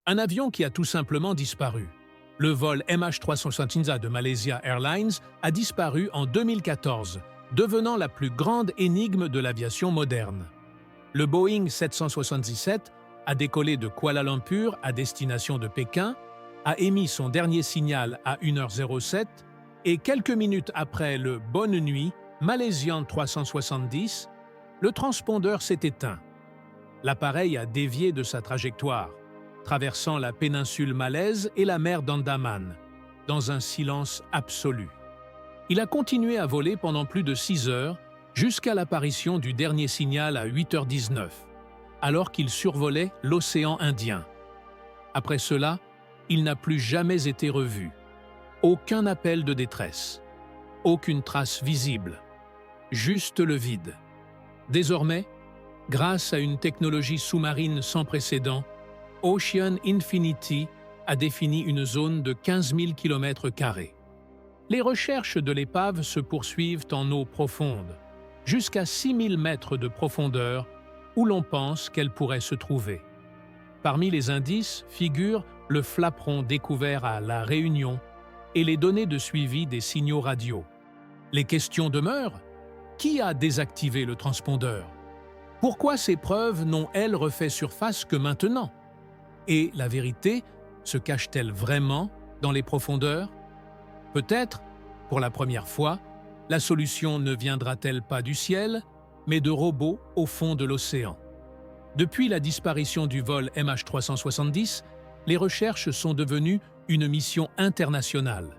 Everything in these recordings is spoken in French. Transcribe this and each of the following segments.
Un avion qui a tout simplement disparu. Le vol MH370 de Malaysia Airlines a disparu en 2014, devenant la plus grande énigme de l'aviation moderne. Le Boeing 777 a décollé de Kuala Lumpur à destination de Pékin, a émis son dernier signal à 1h07 et quelques minutes après le Bonne Nuit Malaysian 370, le transpondeur s'est éteint. L'appareil a dévié de sa trajectoire, traversant la péninsule malaise et la mer d'Andaman, dans un silence absolu. Il a continué à voler pendant plus de 6 heures, jusqu'à l'apparition du dernier signal à 8h19, alors qu'il survolait l'océan Indien. Après cela, il n'a plus jamais été revu. Aucun appel de détresse. Aucune trace visible. Juste le vide. Désormais, grâce à une technologie sous-marine sans précédent, Ocean Infinity a défini une zone de 15 000 km². Les recherches de l'épave se poursuivent en eau profonde, jusqu'à 6 000 mètres de profondeur, où l'on pense qu'elle pourrait se trouver. Parmi les indices figurent le flaperon découvert à La Réunion et les données de suivi des signaux radio. Les questions demeurent. Qui a désactivé le transpondeur? Pourquoi ces preuves n'ont-elles refait surface que maintenant? Et la vérité se cache-t-elle vraiment dans les profondeurs? Peut-être, pour la première fois, la solution ne viendra-t-elle pas du ciel, mais de robots au fond de l'océan. Depuis la disparition du vol MH370, les recherches sont devenues une mission internationale.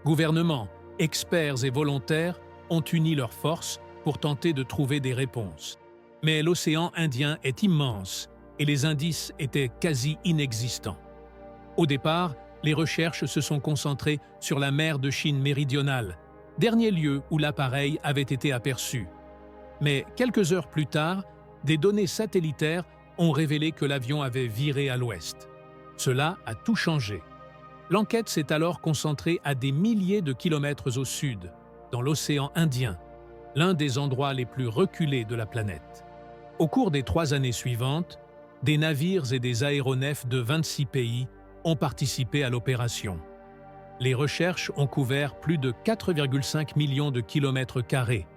Gouvernements, experts et volontaires ont uni leurs forces pour tenter de trouver des réponses. Mais l'océan Indien est immense et les indices étaient quasi inexistants. Au départ, les recherches se sont concentrées sur la mer de Chine méridionale, dernier lieu où l'appareil avait été aperçu. Mais quelques heures plus tard, des données satellitaires ont révélé que l'avion avait viré à l'ouest. Cela a tout changé. L'enquête s'est alors concentrée à des milliers de kilomètres au sud, dans l'océan Indien, l'un des endroits les plus reculés de la planète. Au cours des 3 années suivantes, des navires et des aéronefs de 26 pays ont participé à l'opération. Les recherches ont couvert plus de 4,5 millions de kilomètres carrés,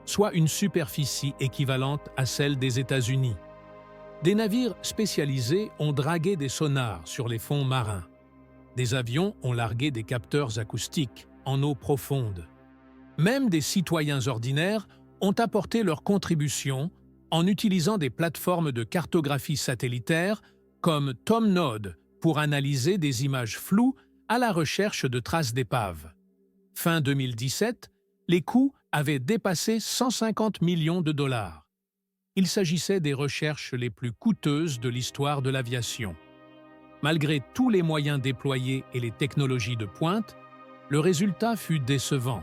soit une superficie équivalente à celle des États-Unis. Des navires spécialisés ont dragué des sonars sur les fonds marins. Des avions ont largué des capteurs acoustiques en eau profonde. Même des citoyens ordinaires ont apporté leur contribution en utilisant des plateformes de cartographie satellitaire comme TomNode pour analyser des images floues à la recherche de traces d'épaves. Fin 2017, les coûts avaient dépassé 150 millions de dollars. Il s'agissait des recherches les plus coûteuses de l'histoire de l'aviation. Malgré tous les moyens déployés et les technologies de pointe, le résultat fut décevant.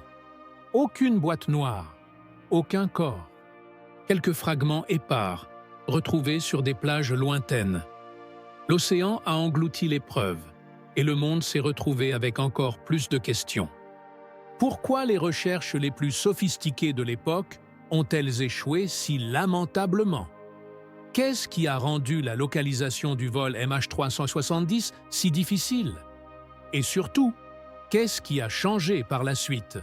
Aucune boîte noire, aucun corps. Quelques fragments épars, retrouvés sur des plages lointaines. L'océan a englouti les preuves, et le monde s'est retrouvé avec encore plus de questions. Pourquoi les recherches les plus sophistiquées de l'époque ont-elles échoué si lamentablement? Qu'est-ce qui a rendu la localisation du vol MH370 si difficile? Et surtout, qu'est-ce qui a changé par la suite?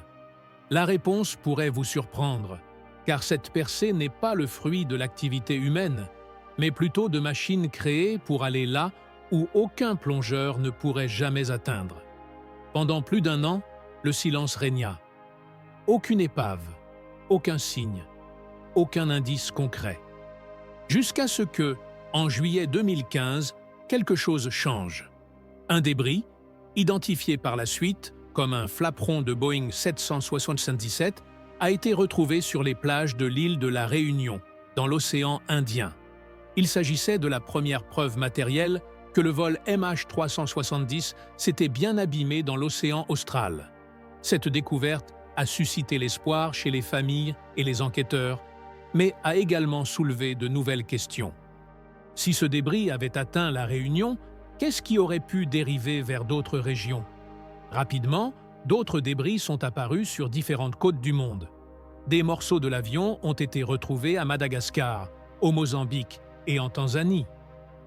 La réponse pourrait vous surprendre, car cette percée n'est pas le fruit de l'activité humaine, mais plutôt de machines créées pour aller là où aucun plongeur ne pourrait jamais atteindre. Pendant plus d'1 an, le silence régna. Aucune épave, aucun signe, aucun indice concret. Jusqu'à ce que, en juillet 2015, quelque chose change. Un débris, identifié par la suite comme un flaperon de Boeing 777, a été retrouvé sur les plages de l'île de la Réunion, dans l'océan Indien. Il s'agissait de la première preuve matérielle que le vol MH370 s'était bien abîmé dans l'océan austral. Cette découverte a suscité l'espoir chez les familles et les enquêteurs, mais a également soulevé de nouvelles questions. Si ce débris avait atteint la Réunion, qu'est-ce qui aurait pu dériver vers d'autres régions? Rapidement, d'autres débris sont apparus sur différentes côtes du monde. Des morceaux de l'avion ont été retrouvés à Madagascar, au Mozambique et en Tanzanie.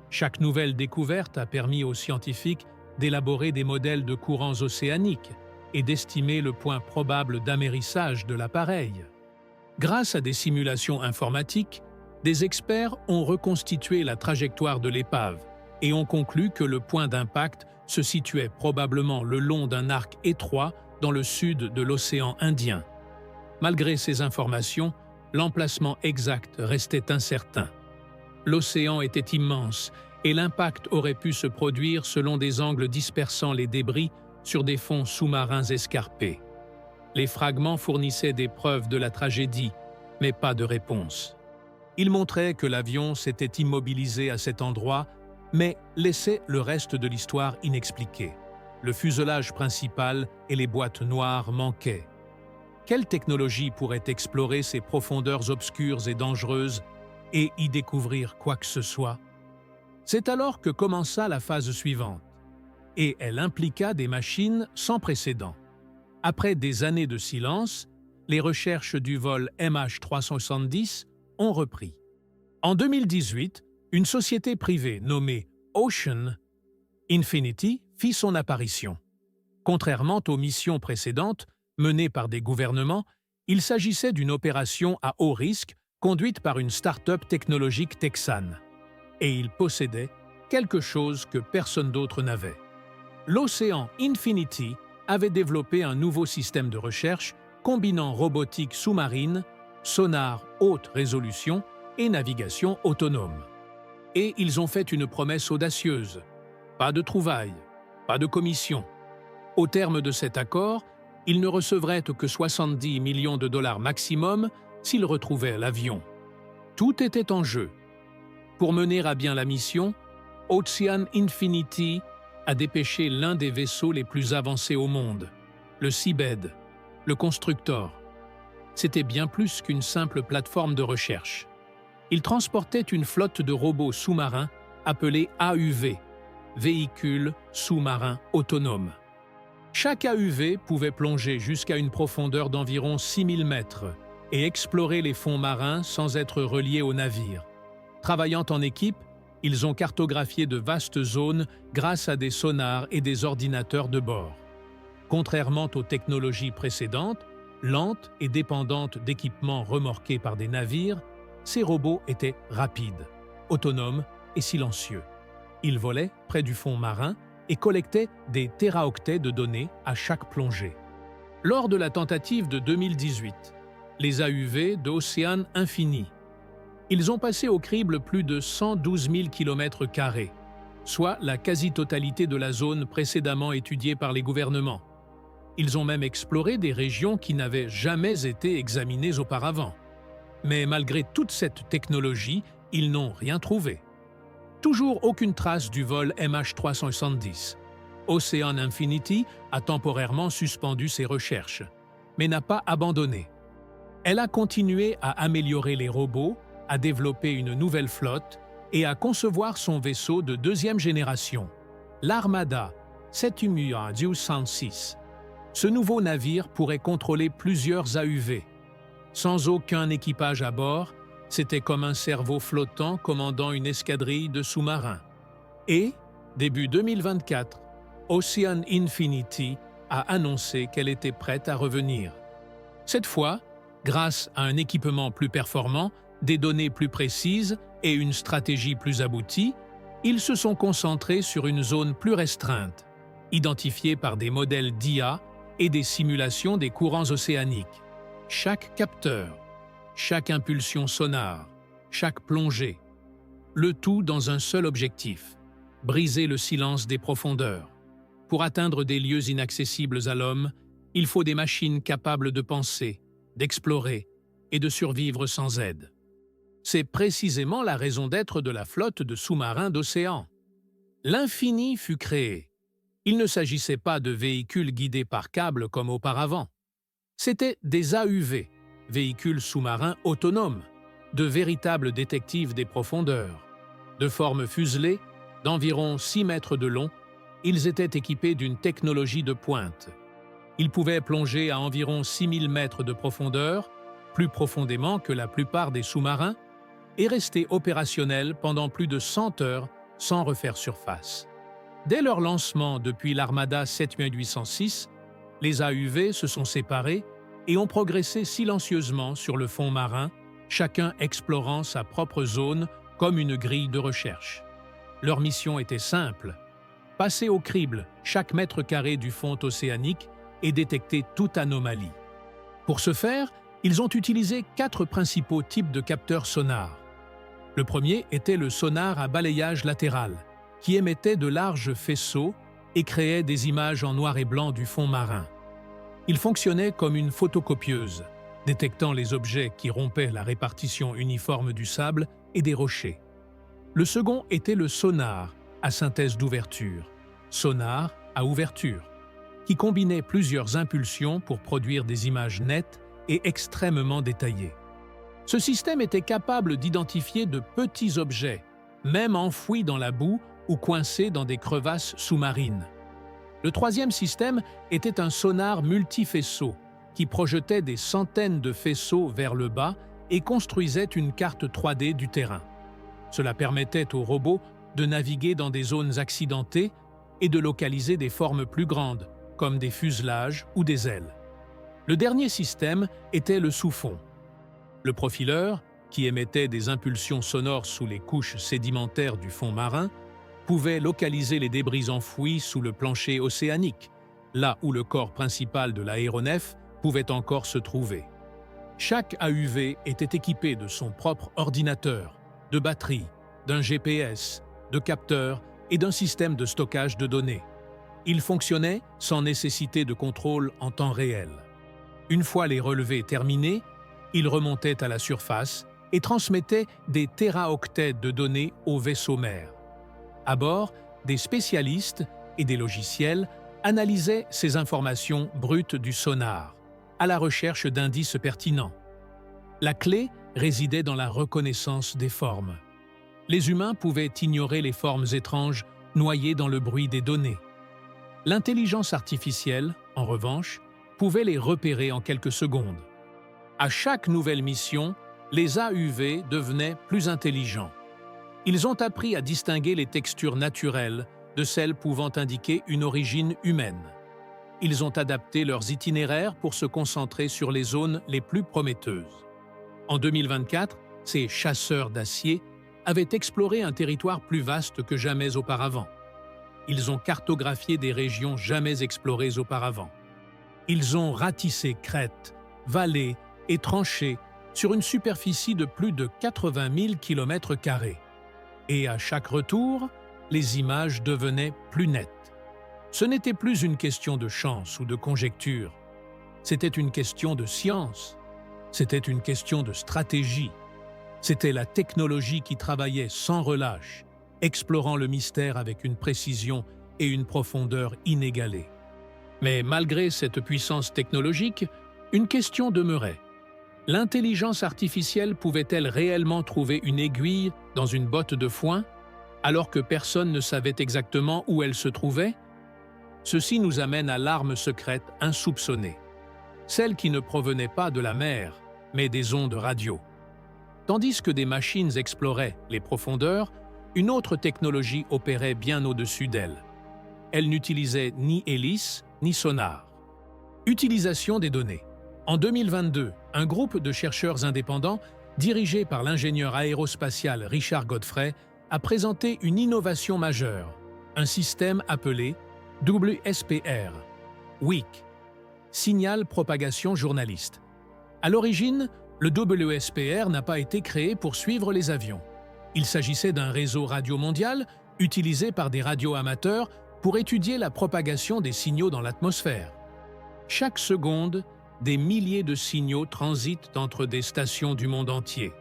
Chaque nouvelle découverte a permis aux scientifiques d'élaborer des modèles de courants océaniques et d'estimer le point probable d'amérissage de l'appareil. Grâce à des simulations informatiques, des experts ont reconstitué la trajectoire de l'épave et ont conclu que le point d'impact se situait probablement le long d'un arc étroit dans le sud de l'océan Indien. Malgré ces informations, l'emplacement exact restait incertain. L'océan était immense et l'impact aurait pu se produire selon des angles dispersant les débris sur des fonds sous-marins escarpés. Les fragments fournissaient des preuves de la tragédie, mais pas de réponse. Ils montraient que l'avion s'était immobilisé à cet endroit, mais laissait le reste de l'histoire inexpliqué. Le fuselage principal et les boîtes noires manquaient. Quelle technologie pourrait explorer ces profondeurs obscures et dangereuses et y découvrir quoi que ce soit? C'est alors que commença la phase suivante, et elle impliqua des machines sans précédent. Après des années de silence, les recherches du vol MH370 ont repris. En 2018, une société privée nommée Ocean Infinity fit son apparition. Contrairement aux missions précédentes, menées par des gouvernements, il s'agissait d'une opération à haut risque conduite par une start-up technologique texane. Et il possédait quelque chose que personne d'autre n'avait. L'Ocean Infinity avait développé un nouveau système de recherche combinant robotique sous-marine, sonar haute résolution et navigation autonome. Et ils ont fait une promesse audacieuse. Pas de trouvailles, pas de commission. Au terme de cet accord, ils ne recevraient que 70 millions de dollars maximum s'ils retrouvaient l'avion. Tout était en jeu. Pour mener à bien la mission, Ocean Infinity a dépêché l'un des vaisseaux les plus avancés au monde, le Seabed, le Constructor. C'était bien plus qu'une simple plateforme de recherche. Il transportait une flotte de robots sous-marins appelés AUV, véhicules sous-marins autonomes. Chaque AUV pouvait plonger jusqu'à une profondeur d'environ 6000 mètres et explorer les fonds marins sans être reliés au navire. Travaillant en équipe, ils ont cartographié de vastes zones grâce à des sonars et des ordinateurs de bord. Contrairement aux technologies précédentes, lentes et dépendantes d'équipements remorqués par des navires, ces robots étaient rapides, autonomes et silencieux. Ils volaient près du fond marin et collectaient des téraoctets de données à chaque plongée. Lors de la tentative de 2018, les AUV d'Ocean Infinity, ils ont passé au crible plus de 112 000 km², soit la quasi-totalité de la zone précédemment étudiée par les gouvernements. Ils ont même exploré des régions qui n'avaient jamais été examinées auparavant. Mais malgré toute cette technologie, ils n'ont rien trouvé. Toujours aucune trace du vol MH370. Ocean Infinity a temporairement suspendu ses recherches, mais n'a pas abandonné. Elle a continué à améliorer les robots, à développer une nouvelle flotte et à concevoir son vaisseau de deuxième génération, l'Armada 7106. Ce nouveau navire pourrait contrôler plusieurs AUV. Sans aucun équipage à bord, c'était comme un cerveau flottant commandant une escadrille de sous-marins. Et, début 2024, Ocean Infinity a annoncé qu'elle était prête à revenir. Cette fois, grâce à un équipement plus performant, des données plus précises et une stratégie plus aboutie, ils se sont concentrés sur une zone plus restreinte, identifiée par des modèles d'IA et des simulations des courants océaniques. Chaque capteur, chaque impulsion sonar, chaque plongée, le tout dans un seul objectif, briser le silence des profondeurs. Pour atteindre des lieux inaccessibles à l'homme, il faut des machines capables de penser, d'explorer et de survivre sans aide. C'est précisément la raison d'être de la flotte de sous-marins d'océan. L'Infini fut créé. Il ne s'agissait pas de véhicules guidés par câbles comme auparavant. C'étaient des AUV, véhicules sous-marins autonomes, de véritables détectives des profondeurs. De forme fuselée, d'environ 6 mètres de long, ils étaient équipés d'une technologie de pointe. Ils pouvaient plonger à environ 6000 mètres de profondeur, plus profondément que la plupart des sous-marins, et rester opérationnels pendant plus de 100 heures sans refaire surface. Dès leur lancement depuis l'Armada 7806, les AUV se sont séparés et ont progressé silencieusement sur le fond marin, chacun explorant sa propre zone comme une grille de recherche. Leur mission était simple: passer au crible chaque mètre carré du fond océanique et détecter toute anomalie. Pour ce faire, ils ont utilisé 4 principaux types de capteurs sonars. Le premier était le sonar à balayage latéral, qui émettait de larges faisceaux et créait des images en noir et blanc du fond marin. Il fonctionnait comme une photocopieuse, détectant les objets qui rompaient la répartition uniforme du sable et des rochers. Le second était le sonar à synthèse d'ouverture, sonar à ouverture, qui combinait plusieurs impulsions pour produire des images nettes et extrêmement détaillées. Ce système était capable d'identifier de petits objets, même enfouis dans la boue ou coincés dans des crevasses sous-marines. Le troisième système était un sonar multifaisceau qui projetait des centaines de faisceaux vers le bas et construisait une carte 3D du terrain. Cela permettait aux robots de naviguer dans des zones accidentées et de localiser des formes plus grandes, comme des fuselages ou des ailes. Le dernier système était le sous-fond. Le profileur, qui émettait des impulsions sonores sous les couches sédimentaires du fond marin, pouvait localiser les débris enfouis sous le plancher océanique, là où le corps principal de l'aéronef pouvait encore se trouver. Chaque AUV était équipé de son propre ordinateur, de batterie, d'un GPS, de capteurs et d'un système de stockage de données. Il fonctionnait sans nécessité de contrôle en temps réel. Une fois les relevés terminés, il remontait à la surface et transmettait des téraoctets de données au vaisseau mère. À bord, des spécialistes et des logiciels analysaient ces informations brutes du sonar, à la recherche d'indices pertinents. La clé résidait dans la reconnaissance des formes. Les humains pouvaient ignorer les formes étranges noyées dans le bruit des données. L'intelligence artificielle, en revanche, pouvait les repérer en quelques secondes. À chaque nouvelle mission, les AUV devenaient plus intelligents. Ils ont appris à distinguer les textures naturelles de celles pouvant indiquer une origine humaine. Ils ont adapté leurs itinéraires pour se concentrer sur les zones les plus prometteuses. En 2024, ces chasseurs d'acier avaient exploré un territoire plus vaste que jamais auparavant. Ils ont cartographié des régions jamais explorées auparavant. Ils ont ratissé crêtes, vallées et tranchées sur une superficie de plus de 80 000 km². Et à chaque retour, les images devenaient plus nettes. Ce n'était plus une question de chance ou de conjecture. C'était une question de science. C'était une question de stratégie. C'était la technologie qui travaillait sans relâche, explorant le mystère avec une précision et une profondeur inégalées. Mais malgré cette puissance technologique, une question demeurait. L'intelligence artificielle pouvait-elle réellement trouver une aiguille dans une botte de foin, alors que personne ne savait exactement où elle se trouvait? Ceci nous amène à l'arme secrète insoupçonnée, celle qui ne provenait pas de la mer, mais des ondes radio. Tandis que des machines exploraient les profondeurs, une autre technologie opérait bien au-dessus d'elle. Elle n'utilisait ni hélice ni sonar. Utilisation des données. En 2022, un groupe de chercheurs indépendants, dirigé par l'ingénieur aérospatial Richard Godfrey, a présenté une innovation majeure, un système appelé WSPR, WIC, Signal Propagation Journaliste. À l'origine, le WSPR n'a pas été créé pour suivre les avions. Il s'agissait d'un réseau radio mondial utilisé par des radioamateurs pour étudier la propagation des signaux dans l'atmosphère. Chaque seconde, des milliers de signaux transitent entre des stations du monde entier.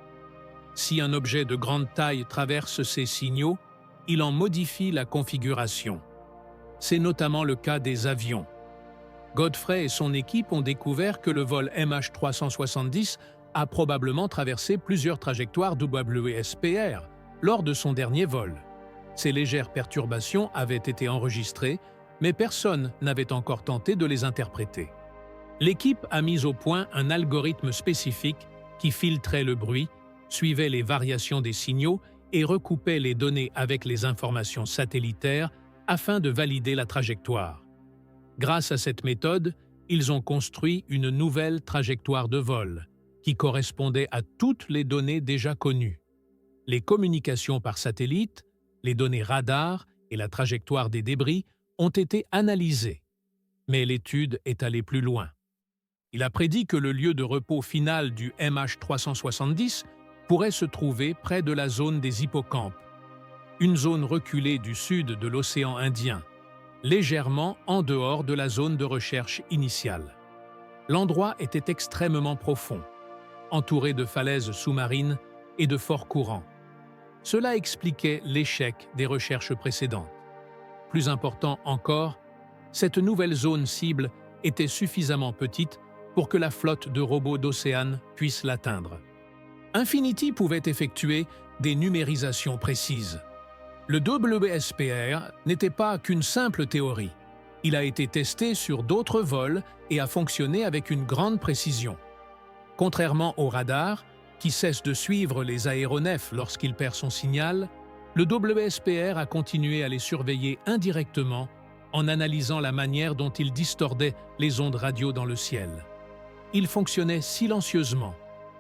Si un objet de grande taille traverse ces signaux, il en modifie la configuration. C'est notamment le cas des avions. Godfrey et son équipe ont découvert que le vol MH370 a probablement traversé plusieurs trajectoires WSPR lors de son dernier vol. Ces légères perturbations avaient été enregistrées, mais personne n'avait encore tenté de les interpréter. L'équipe a mis au point un algorithme spécifique qui filtrait le bruit, suivait les variations des signaux et recoupaient les données avec les informations satellitaires afin de valider la trajectoire. Grâce à cette méthode, ils ont construit une nouvelle trajectoire de vol, qui correspondait à toutes les données déjà connues. Les communications par satellite, les données radar et la trajectoire des débris ont été analysées. Mais l'étude est allée plus loin. Il a prédit que le lieu de repos final du MH370 pourrait se trouver près de la zone des hippocampes, une zone reculée du sud de l'océan Indien, légèrement en dehors de la zone de recherche initiale. L'endroit était extrêmement profond, entouré de falaises sous-marines et de forts courants. Cela expliquait l'échec des recherches précédentes. Plus important encore, cette nouvelle zone cible était suffisamment petite pour que la flotte de robots d'Océane puisse l'atteindre. Infinity pouvait effectuer des numérisations précises. Le WSPR n'était pas qu'une simple théorie. Il a été testé sur d'autres vols et a fonctionné avec une grande précision. Contrairement au radar, qui cesse de suivre les aéronefs lorsqu'il perd son signal, le WSPR a continué à les surveiller indirectement en analysant la manière dont ils distordaient les ondes radio dans le ciel. Il fonctionnait silencieusement,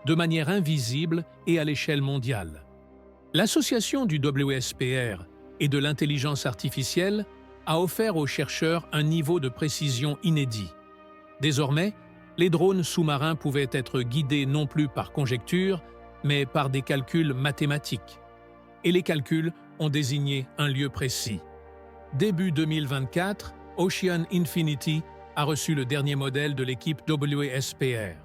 de manière invisible et à l'échelle mondiale. L'association du WSPR et de l'intelligence artificielle a offert aux chercheurs un niveau de précision inédit. Désormais, les drones sous-marins pouvaient être guidés non plus par conjecture, mais par des calculs mathématiques. Et les calculs ont désigné un lieu précis. Début 2024, Ocean Infinity a reçu le dernier modèle de l'équipe WSPR.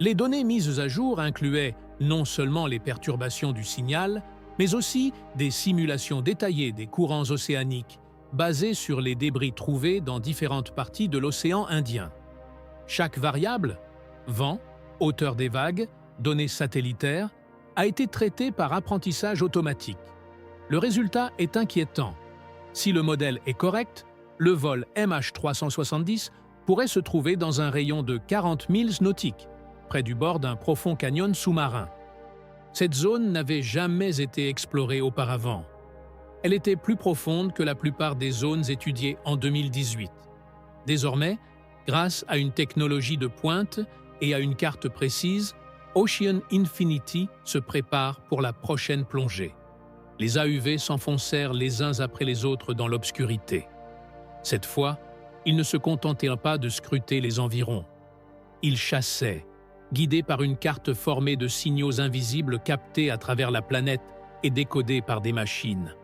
Les données mises à jour incluaient non seulement les perturbations du signal, mais aussi des simulations détaillées des courants océaniques basées sur les débris trouvés dans différentes parties de l'océan Indien. Chaque variable, vent, hauteur des vagues, données satellitaires, a été traitée par apprentissage automatique. Le résultat est inquiétant. Si le modèle est correct, le vol MH370 pourrait se trouver dans un rayon de 40 milles nautiques, près du bord d'un profond canyon sous-marin. Cette zone n'avait jamais été explorée auparavant. Elle était plus profonde que la plupart des zones étudiées en 2018. Désormais, grâce à une technologie de pointe et à une carte précise, Ocean Infinity se prépare pour la prochaine plongée. Les AUV s'enfoncèrent les uns après les autres dans l'obscurité. Cette fois, ils ne se contentèrent pas de scruter les environs. Ils chassaient, guidés par une carte formée de signaux invisibles captés à travers la planète et décodés par des machines.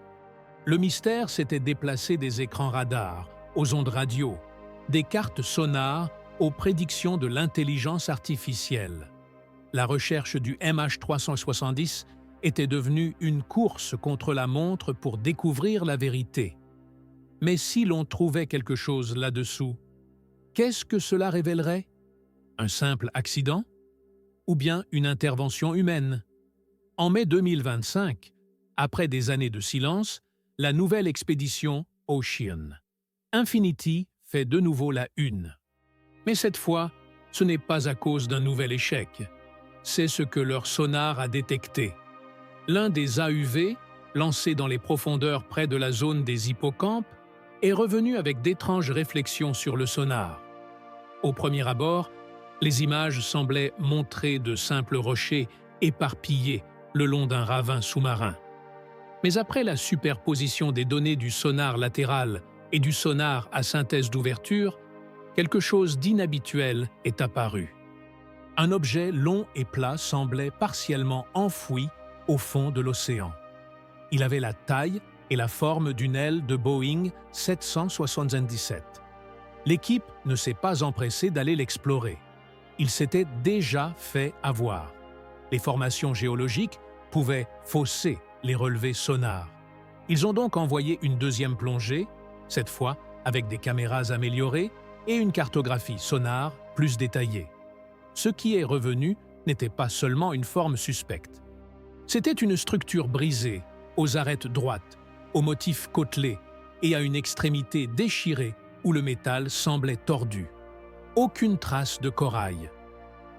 Le mystère s'était déplacé des écrans radars aux ondes radio, des cartes sonars aux prédictions de l'intelligence artificielle. La recherche du MH370 était devenue une course contre la montre pour découvrir la vérité. Mais si l'on trouvait quelque chose là-dessous, qu'est-ce que cela révélerait? Un simple accident? Ou bien une intervention humaine? En mai 2025, après des années de silence, la nouvelle expédition Ocean Infinity fait de nouveau la une. Mais cette fois, ce n'est pas à cause d'un nouvel échec. C'est ce que leur sonar a détecté. L'un des AUV, lancé dans les profondeurs près de la zone des hippocampes, est revenu avec d'étranges réflexions sur le sonar. Au premier abord, les images semblaient montrer de simples rochers éparpillés le long d'un ravin sous-marin. Mais après la superposition des données du sonar latéral et du sonar à synthèse d'ouverture, quelque chose d'inhabituel est apparu. Un objet long et plat semblait partiellement enfoui au fond de l'océan. Il avait la taille et la forme d'une aile de Boeing 777. L'équipe ne s'est pas empressée d'aller l'explorer. Il s'était déjà fait avoir. Les formations géologiques pouvaient fausser les relevés sonars. Ils ont donc envoyé une deuxième plongée, cette fois avec des caméras améliorées et une cartographie sonar plus détaillée. Ce qui est revenu n'était pas seulement une forme suspecte. C'était une structure brisée, aux arêtes droites, aux motifs côtelés et à une extrémité déchirée où le métal semblait tordu. Aucune trace de corail,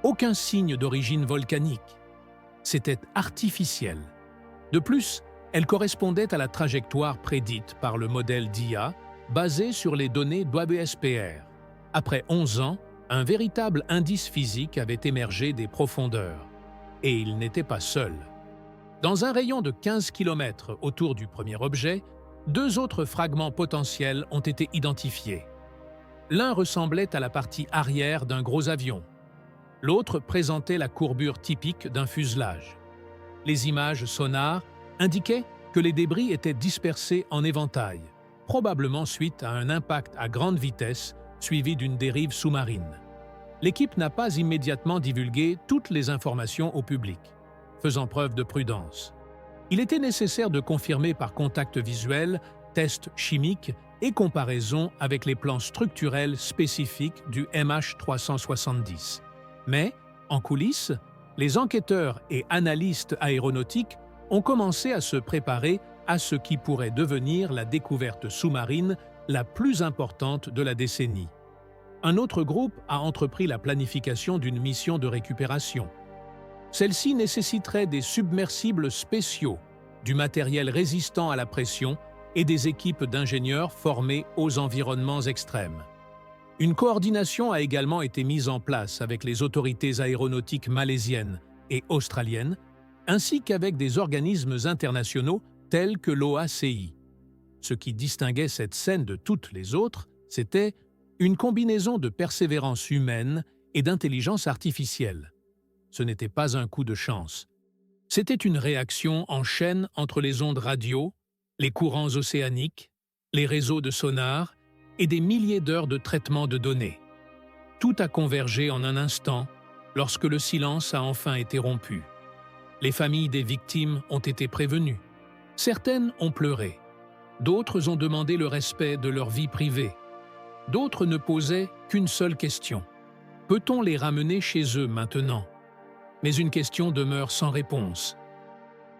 aucun signe d'origine volcanique. C'était artificiel. De plus, elle correspondait à la trajectoire prédite par le modèle d'IA basé sur les données d'WSPR. Après 11 ans, un véritable indice physique avait émergé des profondeurs. Et il n'était pas seul. Dans un rayon de 15 km autour du premier objet, 2 autres fragments potentiels ont été identifiés. L'un ressemblait à la partie arrière d'un gros avion. L'autre présentait la courbure typique d'un fuselage. Les images sonars indiquaient que les débris étaient dispersés en éventail, probablement suite à un impact à grande vitesse suivi d'une dérive sous-marine. L'équipe n'a pas immédiatement divulgué toutes les informations au public, faisant preuve de prudence. Il était nécessaire de confirmer par contact visuel, tests chimiques et comparaison avec les plans structurels spécifiques du MH370. Mais, en coulisses, les enquêteurs et analystes aéronautiques ont commencé à se préparer à ce qui pourrait devenir la découverte sous-marine la plus importante de la décennie. Un autre groupe a entrepris la planification d'une mission de récupération. Celle-ci nécessiterait des submersibles spéciaux, du matériel résistant à la pression et des équipes d'ingénieurs formés aux environnements extrêmes. Une coordination a également été mise en place avec les autorités aéronautiques malaisiennes et australiennes, ainsi qu'avec des organismes internationaux tels que l'OACI. Ce qui distinguait cette scène de toutes les autres, c'était une combinaison de persévérance humaine et d'intelligence artificielle. Ce n'était pas un coup de chance. C'était une réaction en chaîne entre les ondes radio, les courants océaniques, les réseaux de sonar et des milliers d'heures de traitement de données. Tout a convergé en un instant lorsque le silence a enfin été rompu. Les familles des victimes ont été prévenues. Certaines ont pleuré. D'autres ont demandé le respect de leur vie privée. D'autres ne posaient qu'une seule question. Peut-on les ramener chez eux maintenant? Mais une question demeure sans réponse.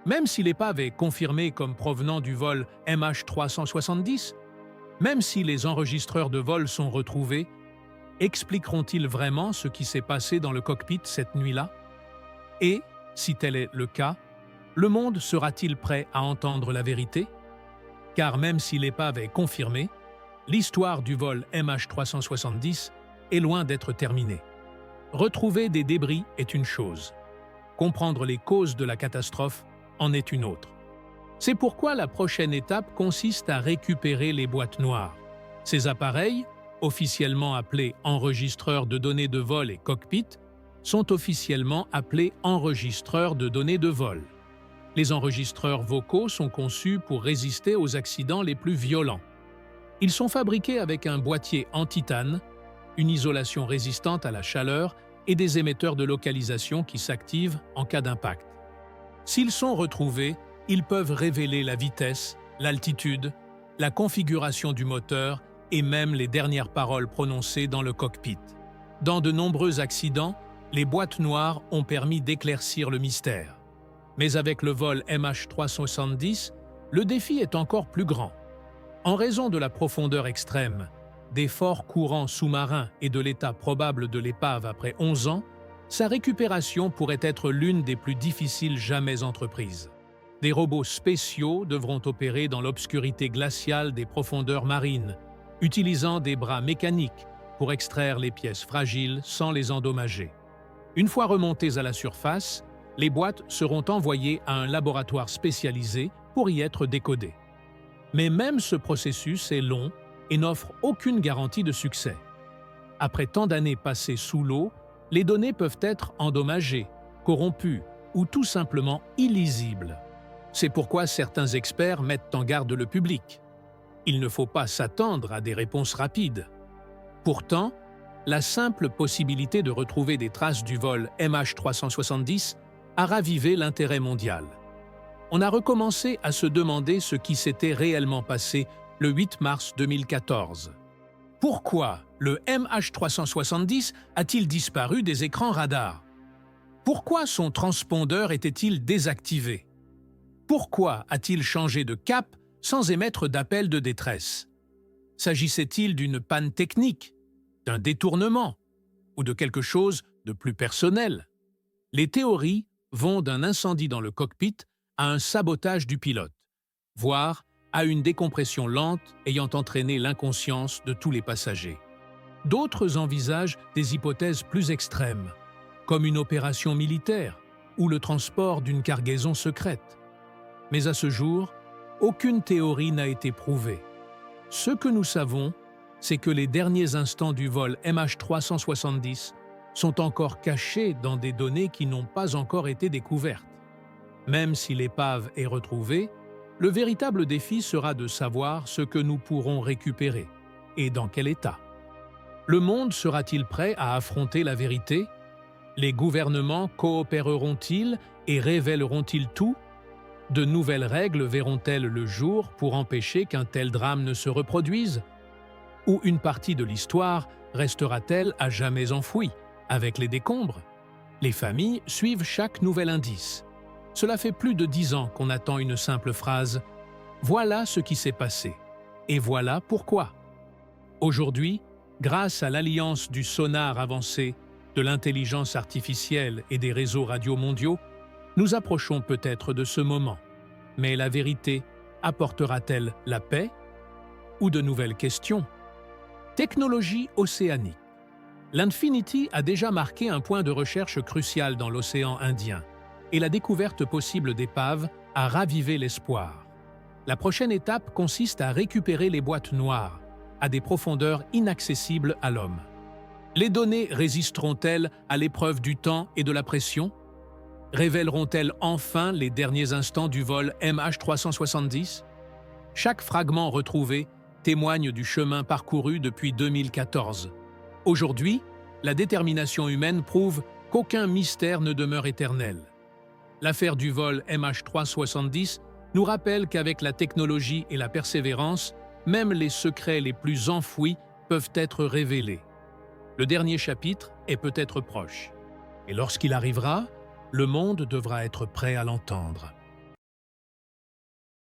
Même si l'épave est confirmée comme provenant du vol MH370, même si les enregistreurs de vol sont retrouvés, expliqueront-ils vraiment ce qui s'est passé dans le cockpit cette nuit-là? Et, si tel est le cas, le monde sera-t-il prêt à entendre la vérité? Car même si l'épave est confirmée, l'histoire du vol MH370 est loin d'être terminée. Retrouver des débris est une chose. Comprendre les causes de la catastrophe en est une autre. C'est pourquoi la prochaine étape consiste à récupérer les boîtes noires. Ces appareils, officiellement appelés enregistreurs de données de vol et cockpit, sont officiellement appelés enregistreurs de données de vol. Les enregistreurs vocaux sont conçus pour résister aux accidents les plus violents. Ils sont fabriqués avec un boîtier en titane, une isolation résistante à la chaleur et des émetteurs de localisation qui s'activent en cas d'impact. S'ils sont retrouvés, ils peuvent révéler la vitesse, l'altitude, la configuration du moteur et même les dernières paroles prononcées dans le cockpit. Dans de nombreux accidents, les boîtes noires ont permis d'éclaircir le mystère. Mais avec le vol MH370, le défi est encore plus grand. En raison de la profondeur extrême, des forts courants sous-marins et de l'état probable de l'épave après 11 ans, sa récupération pourrait être l'une des plus difficiles jamais entreprises. Des robots spéciaux devront opérer dans l'obscurité glaciale des profondeurs marines, utilisant des bras mécaniques pour extraire les pièces fragiles sans les endommager. Une fois remontées à la surface, les boîtes seront envoyées à un laboratoire spécialisé pour y être décodées. Mais même ce processus est long et n'offre aucune garantie de succès. Après tant d'années passées sous l'eau, les données peuvent être endommagées, corrompues ou tout simplement illisibles. C'est pourquoi certains experts mettent en garde le public. Il ne faut pas s'attendre à des réponses rapides. Pourtant, la simple possibilité de retrouver des traces du vol MH370 a ravivé l'intérêt mondial. On a recommencé à se demander ce qui s'était réellement passé le 8 mars 2014. Pourquoi le MH370 a-t-il disparu des écrans radars? Pourquoi son transpondeur était-il désactivé? Pourquoi a-t-il changé de cap sans émettre d'appel de détresse? S'agissait-il d'une panne technique, d'un détournement ou de quelque chose de plus personnel? Les théories vont d'un incendie dans le cockpit à un sabotage du pilote, voire à une décompression lente ayant entraîné l'inconscience de tous les passagers. D'autres envisagent des hypothèses plus extrêmes, comme une opération militaire ou le transport d'une cargaison secrète. Mais à ce jour, aucune théorie n'a été prouvée. Ce que nous savons, c'est que les derniers instants du vol MH370 sont encore cachés dans des données qui n'ont pas encore été découvertes. Même si l'épave est retrouvée, le véritable défi sera de savoir ce que nous pourrons récupérer et dans quel état. Le monde sera-t-il prêt à affronter la vérité? Les gouvernements coopéreront-ils et révéleront-ils tout? De nouvelles règles verront-elles le jour pour empêcher qu'un tel drame ne se reproduise? Ou une partie de l'histoire restera-t-elle à jamais enfouie, avec les décombres? Les familles suivent chaque nouvel indice. Cela fait plus de 10 ans qu'on attend une simple phrase « Voilà ce qui s'est passé, et voilà pourquoi ». Aujourd'hui, grâce à l'alliance du sonar avancé, de l'intelligence artificielle et des réseaux radio mondiaux, nous approchons peut-être de ce moment. Mais la vérité apportera-t-elle la paix ou de nouvelles questions? Technologie océanique. L'Infinity a déjà marqué un point de recherche crucial dans l'océan Indien, et la découverte possible d'épaves a ravivé l'espoir. La prochaine étape consiste à récupérer les boîtes noires, à des profondeurs inaccessibles à l'homme. Les données résisteront-elles à l'épreuve du temps et de la pression? Révéleront-elles enfin les derniers instants du vol MH370? Chaque fragment retrouvé témoigne du chemin parcouru depuis 2014. Aujourd'hui, la détermination humaine prouve qu'aucun mystère ne demeure éternel. L'affaire du vol MH370 nous rappelle qu'avec la technologie et la persévérance, même les secrets les plus enfouis peuvent être révélés. Le dernier chapitre est peut-être proche. Et lorsqu'il arrivera, le monde devra être prêt à l'entendre.